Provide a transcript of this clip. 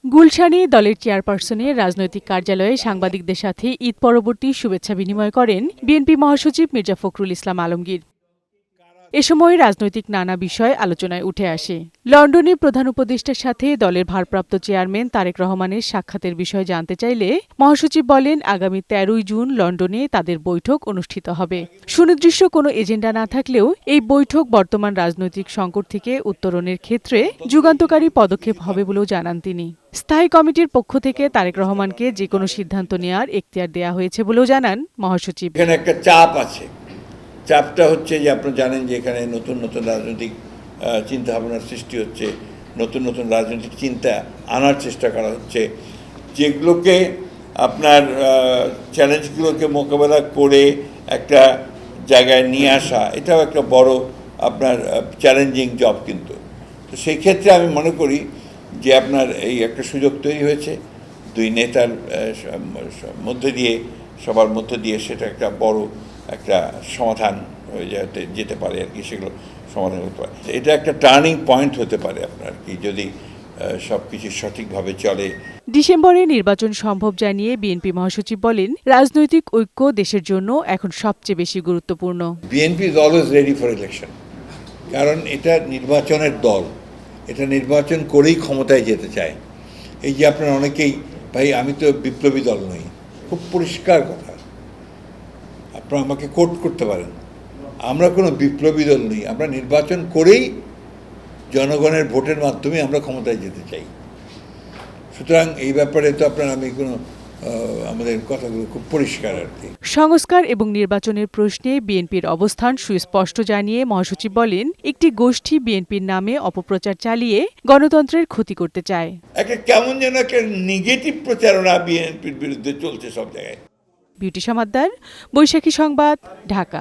গুলশানে দলের চেয়ারপারসনের রাজনৈতিক কার্যালয়ে সাংবাদিকদের সাথে ঈদ পরবর্তী শুভেচ্ছা বিনিময় করেন বিএনপি মহাসচিব মির্জা ফখরুল ইসলাম আলমগীর। এ সময় রাজনৈতিক নানা বিষয় আলোচনায় উঠে আসে। লন্ডনে প্রধান উপদেষ্টার সাথে দলের ভারপ্রাপ্ত চেয়ারম্যান তারেক রহমানের সাক্ষাতের বিষয় জানতে চাইলে মহাসচিব বলেন, আগামী ১৩ জুন লন্ডনে তাদের বৈঠক অনুষ্ঠিত হবে। সুনির্দিষ্ট কোনো এজেন্ডা না থাকলেও এই বৈঠক বর্তমান রাজনৈতিক সংকট থেকে উত্তরণের ক্ষেত্রে যুগান্তকারী পদক্ষেপ হবে বলেও জানান তিনি। স্থায়ী কমিটির পক্ষ থেকে তারেক রহমানকে যেকোনো সিদ্ধান্ত নেওয়ার এখতিয়ার দেওয়া হয়েছে বলেও জানান মহাসচিব। এখানে একটা চাপ আছে। চাপটা হচ্ছে যে আপনারা জানেন যে এখানে নতুন নতুন রাজনৈতিক চিন্তাভাবনার সৃষ্টি হচ্ছে, নতুন নতুন রাজনৈতিক চিন্তা আনার চেষ্টা করা হচ্ছে, যেগুলোকে আপনার চ্যালেঞ্জগুলোকে মোকাবেলা করে একটা জায়গায় নিয়ে আসা, এটাও একটা বড় আপনার চ্যালেঞ্জিং জব। কিন্তু তো সেই ক্ষেত্রে আমি মনে করি যে আপনার এই একটা সুযোগ তৈরি হয়েছে দুই নেতার মধ্যে দিয়ে, সবার মধ্য দিয়ে সেটা একটা বড় একটা সমাধান হয়ে যেতে পারে আর কি, সেগুলো সমাধান হতে পারে। এটা একটা টার্নিং পয়েন্ট হতে পারে আপনার কি, যদি সব কিছু সঠিকভাবে চলে। ডিসেম্বরে নির্বাচন সম্ভব জানিয়ে বিএনপি মহাসচিব বলেন, রাজনৈতিক ঐক্য দেশের জন্য এখন সবচেয়ে বেশি গুরুত্বপূর্ণ। BNP is always ready for election, কারণ এটা নির্বাচনের দল, এটা নির্বাচন করেই ক্ষমতায় যেতে চায়। এই যে আপনারা অনেকেই, ভাই আমি তো বিপ্লবী দল নই, খুব পরিষ্কার কথা, আপনারা আমাকে কোট করতে পারেন, আমরা কোনো বিপ্লবী দল নই, আমরা নির্বাচন করেই জনগণের ভোটের মাধ্যমে আমরা ক্ষমতায় যেতে চাই। সুতরাং এই ব্যাপারে তো আপনার আমি কোনো আমাদের কথাগুলো খুব পরিষ্কার আর কি। সংস্কার এবং নির্বাচনের প্রশ্নে বিএনপির অবস্থান সুস্পষ্ট জানিয়ে মহাসচিব বলেন, একটি গোষ্ঠী বিএনপির নামে অপপ্রচার চালিয়ে গণতন্ত্রের ক্ষতি করতে চায়। একটা কেমন যেন একটা নেগেটিভ প্রচারণা বিএনপির বিরুদ্ধে চলছে সব জায়গায়। বিউটি সমাদ্দার, বৈশাখী সংবাদ, ঢাকা।